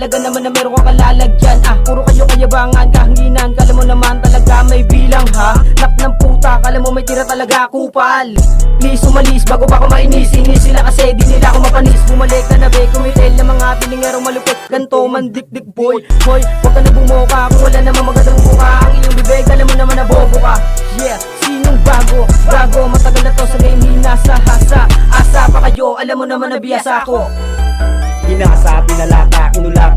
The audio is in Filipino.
talaga naman na meron kang kalalagyan. Puro kayo kayabangan, kahanginan, kala mo naman talaga may bilang ha. Nak ng puta, kala mo may tira talaga kupal. Please umalis bago pa ako mainis. Inis sila kasi di nila ako mapanis. Bumalik ka na be, kumitel ng mga pilingerong malupit. Ganto man dik-dik boy. Hoy, huwag ka na bumuka kung wala namang magandang buka. Ang iyong bibig, alam mo naman na bobo ka. Yeah, sinong bago? Bago, matagal na to sa game, hinasa hasa. Asa pa kayo, alam mo naman na biyasa ko. Hinasa, pinalata, kinulap